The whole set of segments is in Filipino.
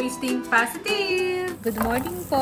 always think positive. Good morning po.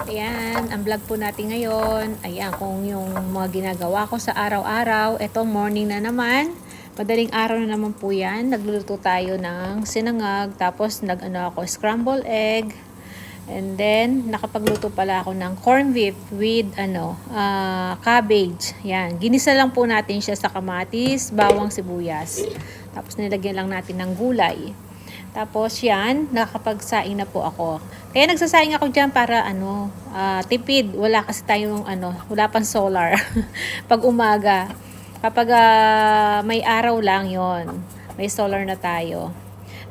Ayan, ang vlog po natin ngayon. Ayan, kung yung mga ginagawa ko sa araw-araw. Ito, morning na naman. Madaling araw na naman po yan. Nagluluto tayo ng sinangag. Tapos, ako, scramble egg. And then, nakapagluto pala ako ng corned beef with, cabbage. Yan. Ginisa lang po natin siya sa kamatis, bawang, sibuyas. Tapos, nilagyan lang natin ng gulay. Tapos, yan. Nakapagsaing na po ako. Kaya nagsasaing ako dyan para, tipid. Wala kasi tayong, wala pang solar. Pag umaga. Kapag may araw lang yon, may solar na tayo.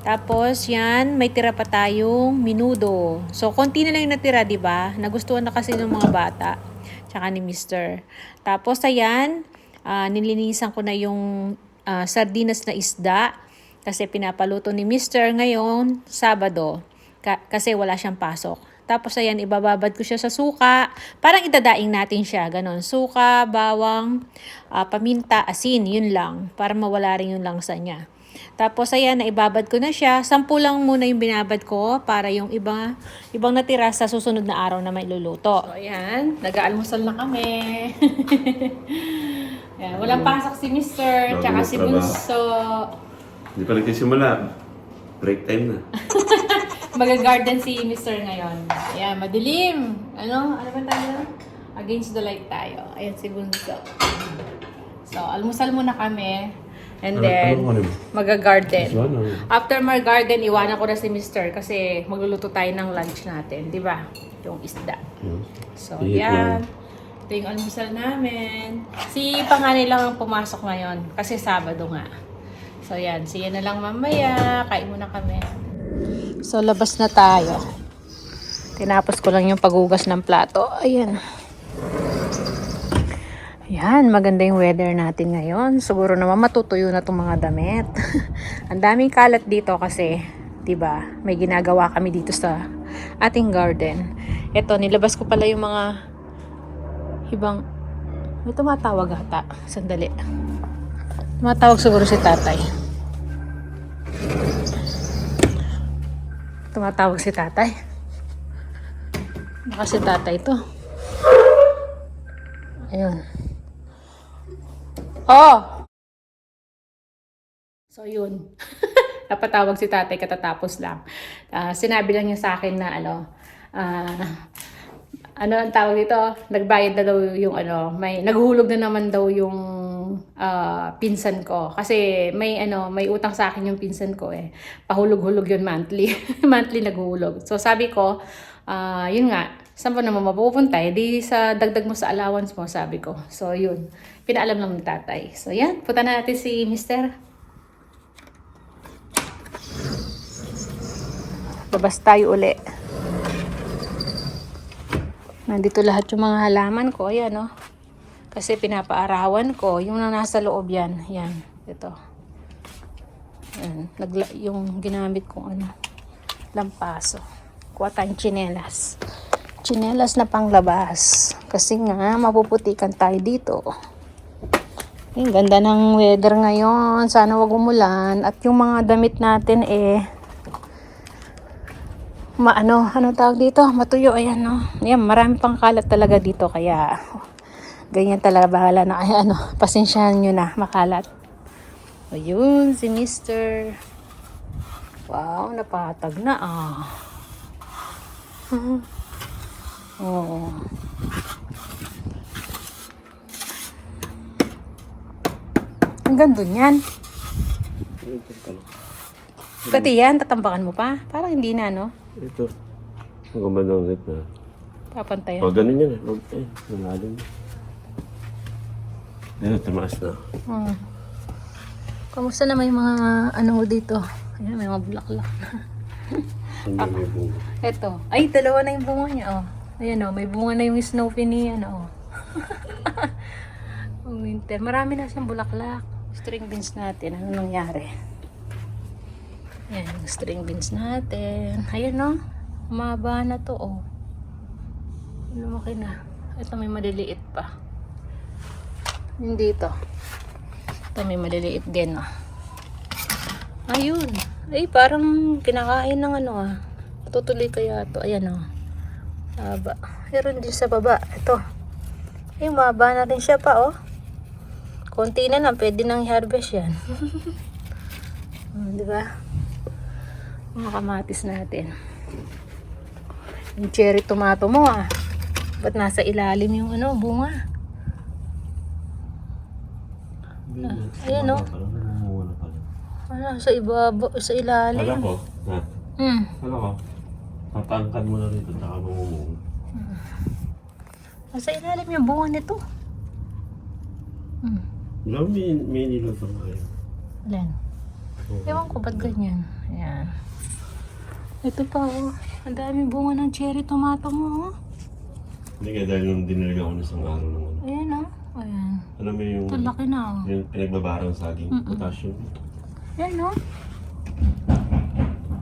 Tapos, yan, may tira pa tayong minudo. So, konti na lang yung natira, diba? Nagustuhan na kasi ng mga bata. Tsaka ni Mr. Tapos, ayan, nilinisan ko na yung sardinas na isda. Kasi pinapaluto ni Mr. ngayon, Sabado. Kasi wala siyang pasok. Tapos, ayan, ibababad ko siya sa suka. Parang idadaing natin siya. Ganon. Suka, bawang, paminta, asin. Yun lang. Para mawala rin yung langsa niya. Tapos, ayan, naibabad ko na siya. 10 lang muna yung binabad ko para yung ibang natira sa susunod na araw na may luluto. So, ayan, nag-aalmusal na kami. Ayan, walang pasok si Mr. Tsaka si Bunso. Hindi pa nagsisimula. Break time na. Mag-garden si Mr. ngayon. Ayan, madilim. Ano ba tayo? Against the light tayo. Ayan si Bunso. So, almusal muna kami. And then, mag-garden. After mag-garden, iwanan ko na si Mr. kasi magluluto tayo ng lunch natin. Di ba? Yung isda. So, yan. Ito yung almusal namin. Si panganay lang ang pumasok ngayon kasi Sabado nga. So, yan. Siya na lang mamaya. Kain muna kami. So, labas na tayo. Tinapos ko lang yung paghugas ng plato. Ayan. Yan, maganda yung weather natin ngayon. Siguro naman matutuyo na itong mga damit. Ang daming kalat dito kasi, 'di ba? May ginagawa kami dito sa ating garden. Ito, nilabas ko pala yung mga ibang may tumatawag ata. Sandali. Tumatawag siguro si tatay. Tumatawag si tatay. Baka si tatay to. Ayun. Oh! So, yun. Napatawag si tatay katatapos lang. Sinabi lang niya sa akin na ano ang tawag dito? Nagbayad na daw yung may naghulog na naman daw yung pinsan ko. Kasi may utang sa akin yung pinsan ko eh. Pahulog-hulog yun monthly. Monthly naghulog. So, sabi ko, yun nga, saan pa naman mapupunta? Di sa dagdag mo sa allowance mo, sabi ko. So, yun. Pinaalam lang ng tatay. So, yan. Punta na natin si Mr. Labas tayo uli. Nandito lahat yung mga halaman ko. Ayan, oh. Kasi pinapaarawan ko. Yung nasa loob yan. Yan. Ito. Yan. Yung ginamit kong lampaso. Kuha tayong tsinelas. Tsinelas na panglabas. Kasi nga, mapuputikan tayo dito. Ang ganda ng weather ngayon. Sana wag umulan. At yung mga damit natin ano tawag dito? Matuyo. Ayan, no? Ayan, marami pang kalat talaga dito. Kaya, ganyan talaga. Bahala na. Kaya, pasensyahan nyo na. Makalat. Ayun, si Mr. Wow, napatag na, Oh. Hanggang dun yan. Pati yan, tatambakan mo pa. Parang hindi na, no? Ito. Ang gumandang ulit na. Papantayan. O, ganun yan. Nalalim. Ito, tumaas na. Kamusta naman yung mga dito? Ayan, may mga bulaklak na. May bunga. Ito. Ay, dalawa na yung bunga niya, oh. Ayan, oh. May bunga na yung snow pea niya, Winter. Marami na siyang bulaklak. String beans natin. Ano nangyari? Ayan, yung string beans natin. Ayan, no? Umaba na to, oh. Lumaki na. Ito may maliliit pa. Hindi to. Ito may maliliit din, oh. Ayun. Ay, parang kinakain ng Tutuloy kaya to. Ayan o. Haba. Meron din sa baba. Ito. Ay, mahaba na rin siya pa, oh. Konti na lang. Pwede nang i-harvest yan. Diba? Mga kamatis natin. Yung cherry tomato mo, ah. Ba't nasa ilalim yung ano, bunga? Ayan, oh. Ano, sa ibaba, sa ilalim. Kala ko, kala ko, tatangkan mo na rito, tsaka mamumong. Nasa ilalim yung bunga nito. Alam, may niluto na kayo. Ayan. Ewan ko ba't ganyan. Ayan. Ito pa, oh. Ang daming bunga ng cherry tomato mo, oh. Hindi kaya dahil nung diniligan ko na isang araw ng ano. Ayan, oh. Ayan. Alam mo yung, Ito, laki na, oh. yung pinagbabarang saging, potassium. Ayan, oh.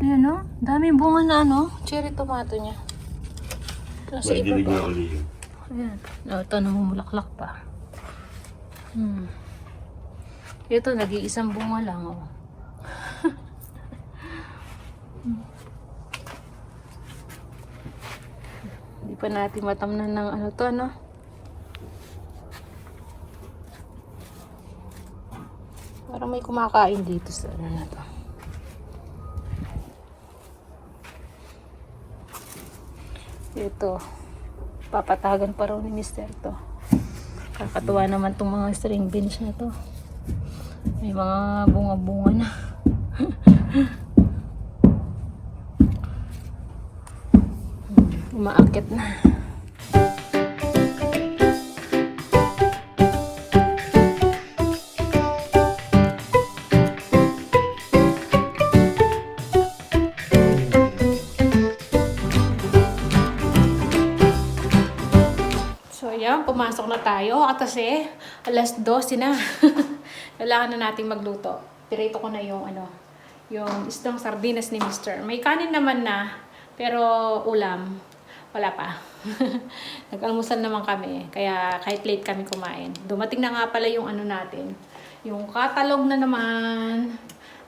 Ayan, oh. Daming bunga na, ano, cherry tomato niya. Nasa May dilig iba na pa. uli yun. Ayan. Oh, ito, namumulaklak pa. Ito, nag-iisang bunga lang, oh. Hindi pa natin matamnan ng ano to, no? Parang may kumakain dito sa ano na to. Ito. Papatagan pa raw ni Mr. to. Kakatuwa naman tong mga string beans na to. May mga bunga-bunga na. Umaakit na. So, ayan, pumasok na tayo. Kasi, alas 12 na. Kailangan na nating magluto. Pirito ko na yung yung isdang sardinas ni Mr. May kanin naman na, pero ulam, wala pa. Nag-almusal naman kami, kaya kahit late kami kumain. Dumating na nga pala yung natin, yung catalog na naman.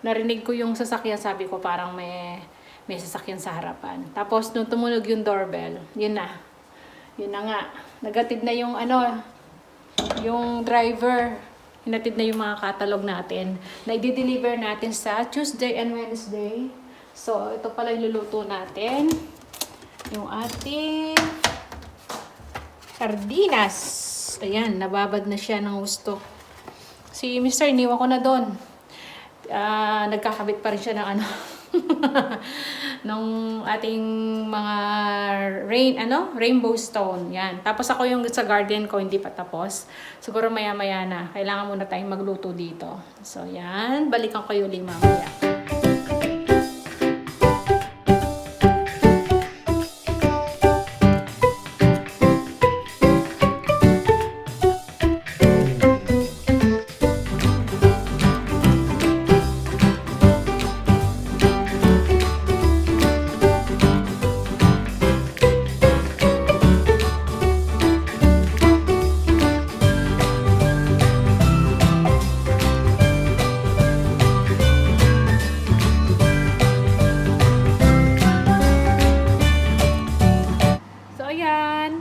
Narinig ko yung sasakyan, sabi ko parang may sasakyan sa harapan. Tapos nung tumunog yung doorbell, yun na nga. Nagatid na yung yung driver. Hinatid na yung mga catalog natin na i-deliver natin sa Tuesday and Wednesday. So, ito pala yung luluto natin. Yung ating sardinas. Ayan, nababad na siya ng gusto. Si Mr. iniwan ko na doon. Nagkakabit pa rin siya ng nung ating mga rainbow stone. Yan. Tapos ako yung sa garden ko, hindi pa tapos. Siguro maya-maya na. Kailangan muna tayong magluto dito. So, yan. Balikan ko yung mamaya.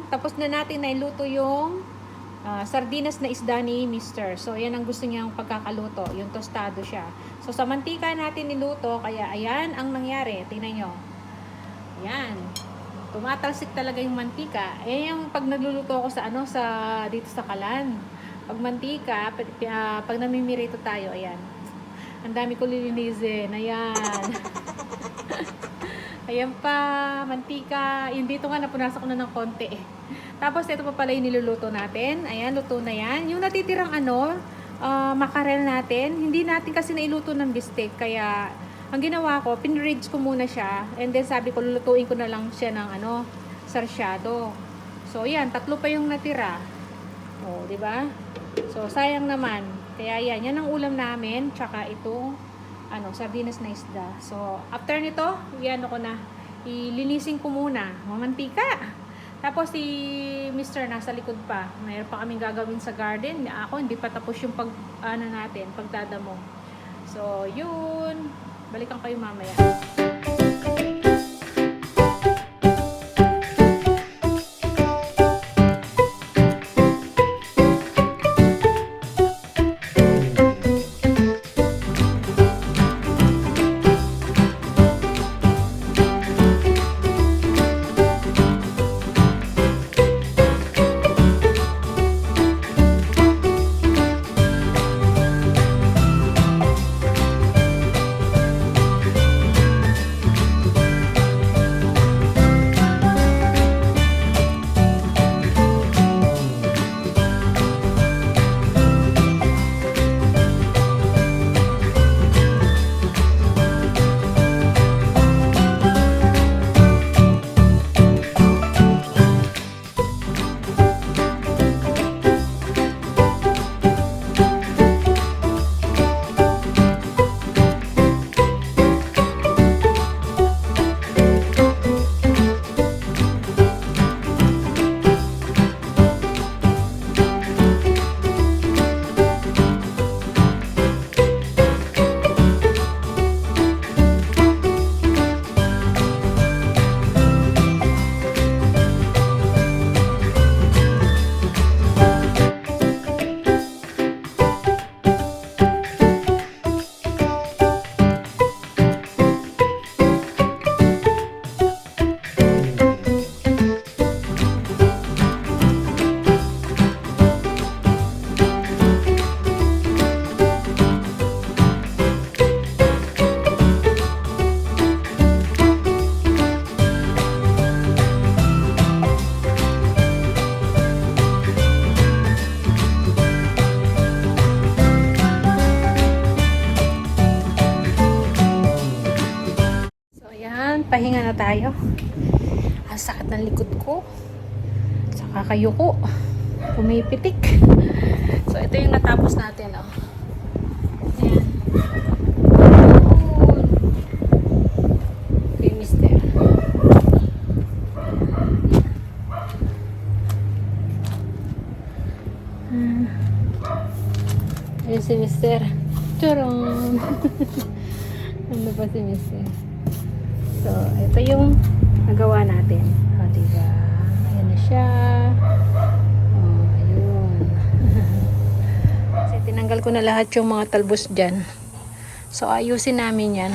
Tapos na natin na iluto yung sardinas na isda ni Mr. So, ayan ang gusto niyang pagkakaluto. Yung tostado siya. So, sa mantika natin niluto. Kaya, ayan ang nangyari. Tingnan nyo. Ayan. Tumatalsik talaga yung mantika. Ayan yung pag nagluluto ako sa dito sa kalan. Pag mantika, pag namimirito tayo, ayan. Ang dami ko lilinisin. Ayan. Ayan pa, mantika. Yung dito nga, napunasan ko na ng konti. Tapos, ito pa pala yung niluluto natin. Ayan, luto na yan. Yung natitirang makarel natin, hindi natin kasi nailuto ng bistek. Kaya, ang ginawa ko, pinridge ko muna siya. And then, sabi ko, lulutuin ko na lang siya ng sarsyado. So, yan, 3 pa yung natira. O, di ba? So, sayang naman. Kaya, yan ang ulam namin. Tsaka itong sardinas na isda. So, after nito, ilinisin ko muna. Mamantika. Tapos, si Mr. nasa likod pa. Mayroon pa kaming gagawin sa garden. Ako, hindi pa tapos yung pagdadamo. So, yun. Balikan kayo mamaya. Ayan, pahinga na tayo. Ang sakit ng likod ko. Saka kayuko. Pumipitik. So, ito yung natapos natin, oh. Ayan. Okay, mister. Ayan si mister. Turong! Ano ba si mister? So, ito yung nagawa natin. O, diba? Ayan na siya. O, ayun. Kasi tinanggal ko na lahat yung mga talbos dyan. So, ayusin namin yan.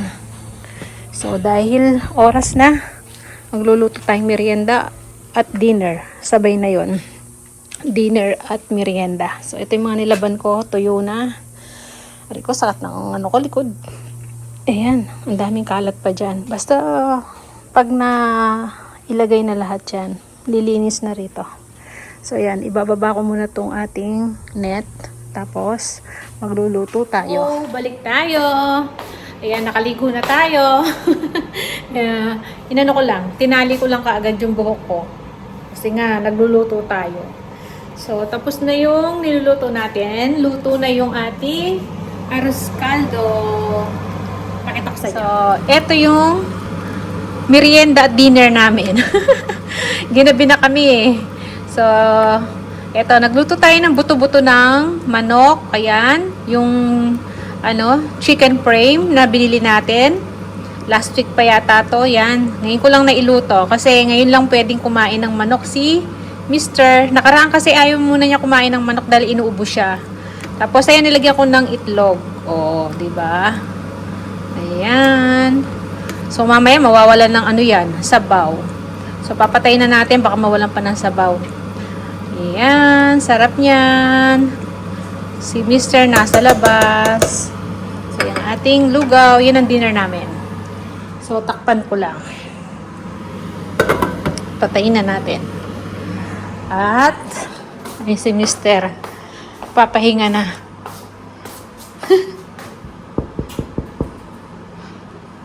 So, dahil oras na, magluluto tayong merienda at dinner. Sabay na yon. Dinner at merienda. So, ito yung mga nilaban ko. Tuyo na. Ari ko, sakit ng ano ko, likod. Ayan, ang daming kalat pa dyan. Basta, pag na ilagay na lahat dyan, lilinis na rito. So, ayan, ibababa ko muna tong ating net. Tapos, magluluto tayo. Oh, balik tayo. Ayan, nakaligo na tayo. Inano ko lang, tinali ko lang kaagad yung buhok ko. Kasi nga, nagluluto tayo. So, tapos na yung niluluto natin. Luto na yung ating arroz caldo. Pakita ko sa inyo. So, eto yung merienda at dinner namin. Ginabi na kami eh. So, eto, nagluto tayo ng buto-buto ng manok. Ayan, yung chicken frame na binili natin. Last week pa yata to. Yan, ngayon ko lang nailuto. Kasi ngayon lang pwedeng kumain ng manok si Mr. Nakaraan kasi ayaw muna niya kumain ng manok dahil inuubo siya. Tapos ayan, nilagyan ko ng itlog. Oh, 'di ba? Ayan. So mamaya mawawalan ng yan, sabaw. So papatayin na natin baka mawalan pa ng sabaw. Ayan, sarap niyan. Si Mr. nasa labas. So yung ating lugaw, yun ang dinner namin. So takpan ko lang. Patayin na natin. At ay si Mr. papahinga na.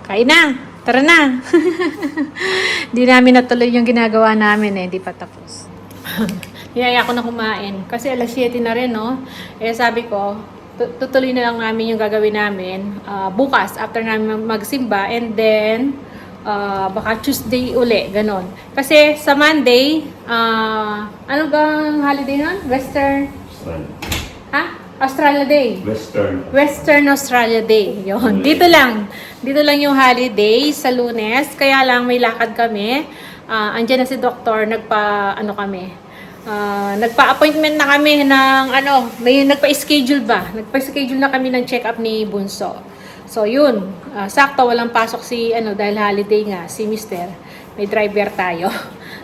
Kain na. Tara na. Di namin natuloy yung ginagawa namin eh. Di pa tapos. Niyaya ko na kumain. Kasi alas 7 na rin, no? Eh sabi ko, tutuloy na lang namin yung gagawin namin. Bukas, after namin magsimba. And then, baka Tuesday uli. Ganon. Kasi sa Monday, ano bang holiday nun? Western? Ha? Australia Day. Western Australia Day. Yun. Dito lang yung holiday sa Lunes. Kaya lang may lakad kami. Andiyan na si doktor. Nagpa-appointment na kami ng may nagpa-schedule ba? Nagpa-schedule na kami ng check-up ni Bunso. So yun. Sakto walang pasok si dahil holiday nga si Mr. May driver tayo.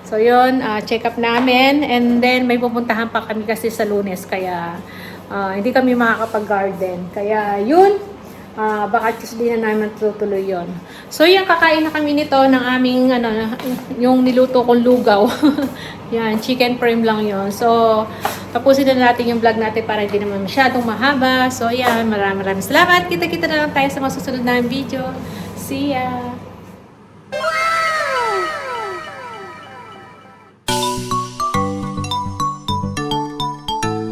So yun, check-up namin. And then may pupuntahan pa kami kasi sa Lunes. Kaya hindi kami makakapag-garden. Kaya yun, baka Tuesday na naman tutuloy yun. So yan, kakain na kami nito ng aming yung niluto kong lugaw. Yan, chicken frame lang yun. So tapusin na natin yung vlog natin para hindi naman masyadong mahaba. So yan, maraming salamat. Kita-kita na lang tayo sa masusunod na video. See ya!